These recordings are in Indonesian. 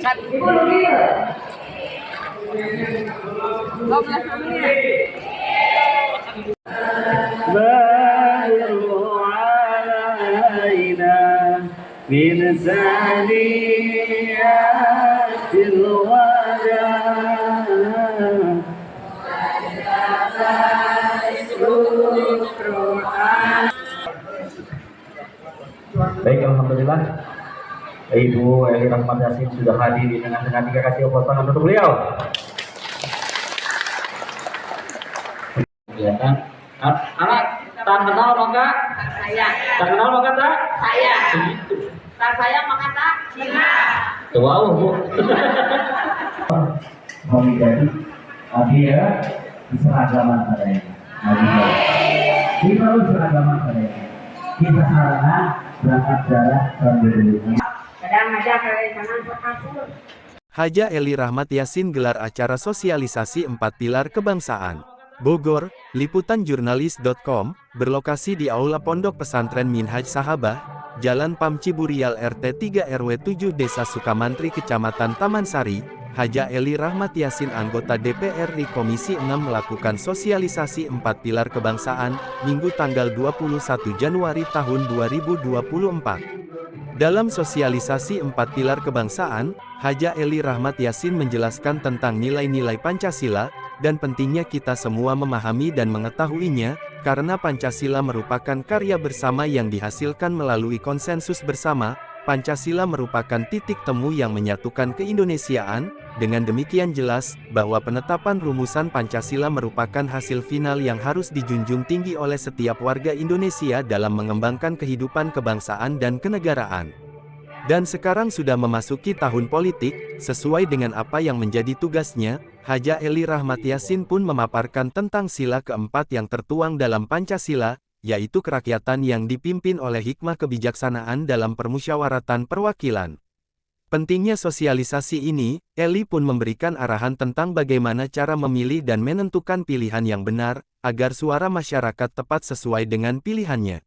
من ثنيات الوداع. Baik, alhamdulillah Ibu Eli Rahmat Yasin sudah hadir di tengah-tengah tiga kasih tangan untuk beliau. Ya kan? Anak tak kenal maka saya. Tak kenal maka tak saya. Tak saya maka tak Cina. Wow, Bu. Mau menjadi dia seragaman padanya. Kita harus seragaman padanya. Kita sarana berangkat darah sambil Haja Eli Rahmat Yasin gelar acara sosialisasi 4 pilar kebangsaan. Bogor, Liputan Jurnalis.com, berlokasi di Aula Pondok Pesantren Minhaj Sahabah, Jalan Pam Ciburial RT 3 RW 7 Desa Sukamantri Kecamatan Taman Sari. Haja Eli Rahmat Yasin anggota DPR RI Komisi 6 melakukan sosialisasi 4 pilar kebangsaan, Minggu tanggal 21 Januari tahun 2024. Dalam sosialisasi 4 pilar kebangsaan, Haja Eli Rahmat Yasin menjelaskan tentang nilai-nilai Pancasila, dan pentingnya kita semua memahami dan mengetahuinya, karena Pancasila merupakan karya bersama yang dihasilkan melalui konsensus bersama. Pancasila merupakan titik temu yang menyatukan keindonesiaan. Dengan demikian jelas, bahwa penetapan rumusan Pancasila merupakan hasil final yang harus dijunjung tinggi oleh setiap warga Indonesia dalam mengembangkan kehidupan kebangsaan dan kenegaraan. Dan sekarang sudah memasuki tahun politik, sesuai dengan apa yang menjadi tugasnya, Haja Eli Rahmat Yasin pun memaparkan tentang sila keempat yang tertuang dalam Pancasila, yaitu kerakyatan yang dipimpin oleh hikmah kebijaksanaan dalam permusyawaratan perwakilan. Pentingnya sosialisasi ini, Eli pun memberikan arahan tentang bagaimana cara memilih dan menentukan pilihan yang benar, agar suara masyarakat tepat sesuai dengan pilihannya.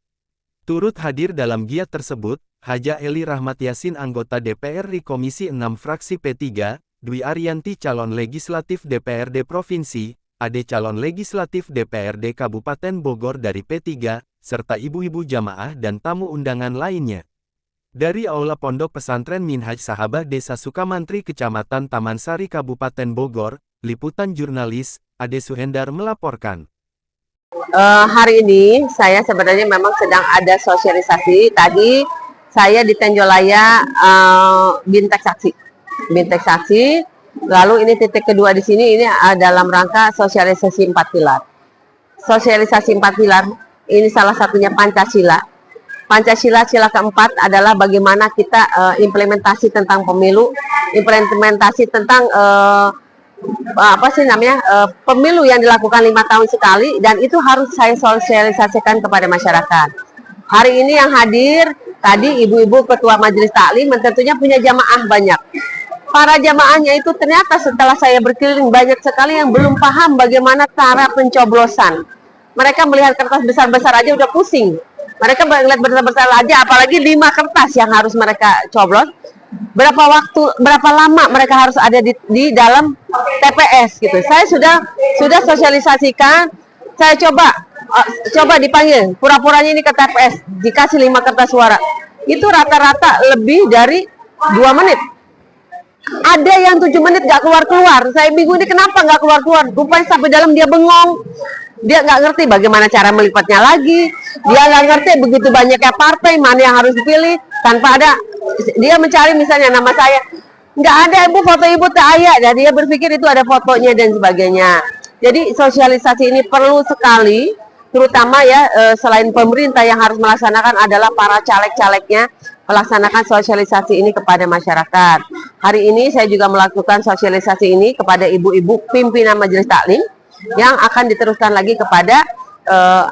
Turut hadir dalam giat tersebut, Haja Eli Rahmat Yasin anggota DPR RI Komisi 6 Fraksi P3, Dwi Ariyanti calon legislatif DPRD Provinsi, Ade calon legislatif DPRD Kabupaten Bogor dari P3, serta ibu-ibu jamaah dan tamu undangan lainnya. Dari Aula Pondok Pesantren Minhaj Sahabah Desa Sukamantri Kecamatan Taman Sari Kabupaten Bogor, Liputan Jurnalis, Ade Suhendar melaporkan. Hari ini saya sebenarnya memang sedang ada sosialisasi. Tadi saya di Tenjolaya Bintek Saksi. Lalu ini titik kedua di sini, ini dalam rangka sosialisasi 4 pilar. Sosialisasi 4 pilar ini salah satunya Pancasila. Pancasila sila keempat adalah bagaimana kita implementasi tentang pemilu, implementasi tentang pemilu yang dilakukan 5 tahun sekali, dan itu harus saya sosialisasikan kepada masyarakat. Hari ini yang hadir tadi ibu-ibu ketua majelis taklim tentunya punya jamaah banyak. Para jamaahnya itu ternyata setelah saya berkeliling banyak sekali yang belum paham bagaimana cara pencoblosan. Mereka melihat kertas besar-besar aja udah pusing. Mereka melihat besar-besar aja, apalagi 5 kertas yang harus mereka coblos. Berapa lama mereka harus ada di dalam TPS gitu. Saya sudah sosialisasikan. Saya coba dipanggil. Pura-puranya ini ke TPS, dikasih 5 kertas suara. Itu rata-rata lebih dari 2 menit. Ada yang 7 menit gak keluar-keluar. Saya bingung ini kenapa gak keluar-keluar. Rupanya sampai dalam dia bengong. Dia gak ngerti bagaimana cara melipatnya lagi. Dia gak ngerti begitu banyaknya partai, mana yang harus dipilih. Tanpa ada, dia mencari misalnya nama saya. Nggak ada ibu, foto ibu tak ada. Dan dia berpikir itu ada fotonya dan sebagainya. Jadi sosialisasi ini perlu sekali. Terutama ya, selain pemerintah yang harus melaksanakan adalah para caleg-calegnya. Melaksanakan sosialisasi ini kepada masyarakat. Hari ini saya juga melakukan sosialisasi ini kepada ibu-ibu pimpinan majelis taklim yang akan diteruskan lagi kepada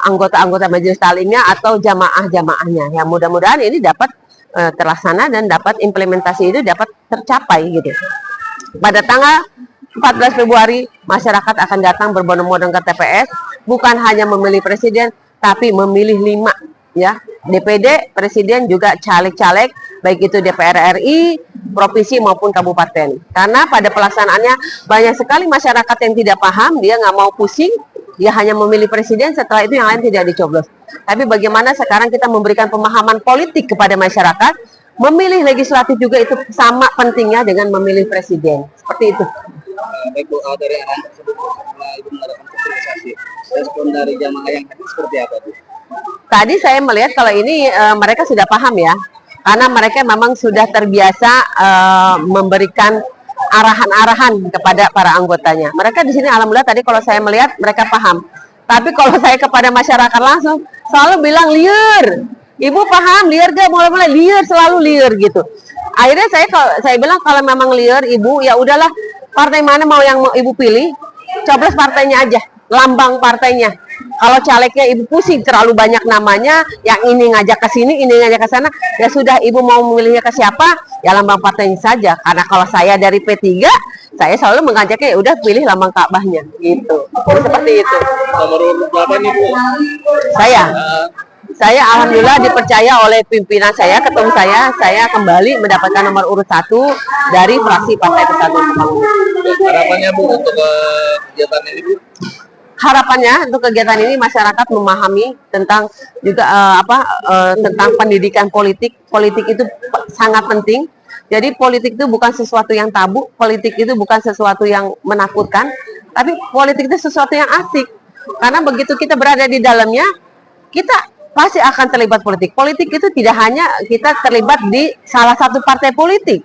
anggota-anggota majelis taklimnya atau jamaah-jamaahnya. Yang mudah-mudahan ini dapat terlaksana dan dapat implementasi itu dapat tercapai gitu. Pada tanggal 14 Februari masyarakat akan datang berbondong-bondong ke TPS, bukan hanya memilih presiden tapi memilih 5 ya. DPD, presiden, juga caleg-caleg, baik itu DPR RI, provinsi maupun kabupaten. Karena pada pelaksanaannya banyak sekali masyarakat yang tidak paham, dia nggak mau pusing, dia hanya memilih presiden, setelah itu yang lain tidak dicoblos. Tapi bagaimana sekarang kita memberikan pemahaman politik kepada masyarakat, memilih legislatif juga itu sama pentingnya dengan memilih presiden. Seperti itu. Baik Bu, dari arahan tersebut setelah Ibu mengadakan sosialisasi, respon dari jamaah yang hadir seperti apa Bu? Tadi saya melihat kalau ini mereka sudah paham ya, karena mereka memang sudah terbiasa memberikan arahan-arahan kepada para anggotanya. Mereka di sini alhamdulillah tadi kalau saya melihat mereka paham. Tapi kalau saya kepada masyarakat langsung selalu bilang liar. Ibu paham liar gak? Mulai-mulai liar, selalu liar gitu. Akhirnya saya bilang kalau memang liar ibu, ya udahlah, partai mana mau yang mau ibu pilih, coblos partainya aja, lambang partainya. Kalau calegnya ibu pusing terlalu banyak namanya, yang ini ngajak ke sini, ini ngajak ke sana, ya sudah ibu mau memilihnya ke siapa, ya lambang partainya saja. Karena kalau saya dari P3, saya selalu mengajaknya ya udah pilih lambang Ka'bahnya gitu. Jadi seperti itu. Nomor urut berapa nih Bu? Saya alhamdulillah dipercaya oleh pimpinan saya, ketum saya kembali mendapatkan nomor urut 1 dari fraksi Partai Persatuan Pembangunan. Harapannya Bu untuk kegiatan ini Bu? Harapannya untuk kegiatan ini masyarakat memahami tentang juga tentang pendidikan politik. Politik itu sangat penting. Jadi politik itu bukan sesuatu yang tabu, politik itu bukan sesuatu yang menakutkan, tapi politik itu sesuatu yang asik. Karena begitu kita berada di dalamnya, kita pasti akan terlibat politik. Politik itu tidak hanya kita terlibat di salah satu partai politik,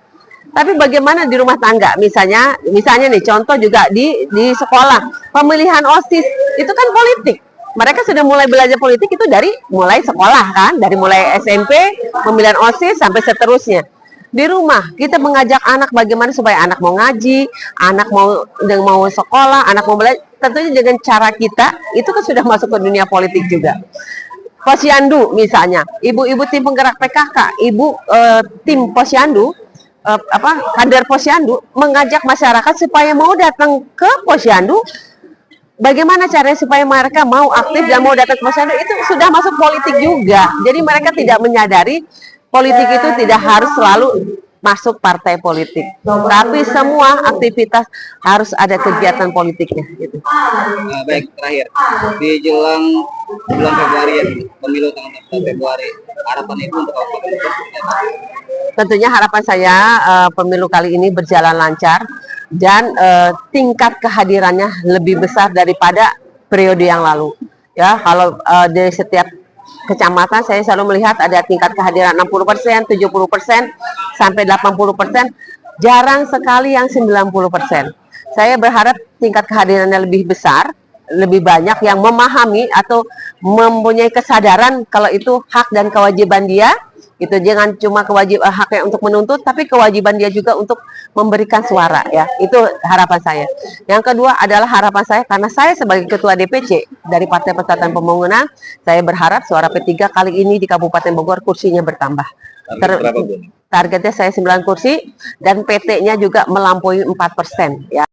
tapi bagaimana di rumah tangga, misalnya nih contoh juga di sekolah, pemilihan OSIS itu kan politik. Mereka sudah mulai belajar politik itu dari mulai sekolah kan, dari mulai SMP, pemilihan OSIS sampai seterusnya. Di rumah kita mengajak anak bagaimana supaya anak mau ngaji, anak mau sekolah, anak mau belajar. Tentunya dengan cara kita itu kan sudah masuk ke dunia politik juga. Posyandu misalnya, ibu-ibu tim penggerak PKK, tim posyandu, kader posyandu mengajak masyarakat supaya mau datang ke posyandu. Bagaimana caranya supaya mereka mau aktif dan mau datang ke posyandu, itu sudah masuk politik juga. Jadi mereka tidak menyadari politik itu tidak harus selalu masuk partai politik, tapi semua aktivitas harus ada kegiatan politiknya gitu. Baik, terakhir di jelang bulan Februari ya, pemilu tanggal 4 Februari, harapan Ibu untuk apa? Tentunya harapan saya pemilu kali ini berjalan lancar dan tingkat kehadirannya lebih besar daripada periode yang lalu. Ya, kalau di setiap kecamatan saya selalu melihat ada tingkat kehadiran 60%, 70%, sampai 80%, jarang sekali yang 90%. Saya berharap tingkat kehadirannya lebih besar, lebih banyak yang memahami atau mempunyai kesadaran kalau itu hak dan kewajiban dia. Itu jangan cuma kewajiban haknya untuk menuntut, tapi kewajiban dia juga untuk memberikan suara ya. Itu harapan saya. Yang kedua adalah harapan saya karena saya sebagai ketua DPC dari Partai Persatuan Pembangunan, saya berharap suara P3 kali ini di Kabupaten Bogor kursinya bertambah. Targetnya saya 9 kursi dan PT-nya juga melampaui 4% ya.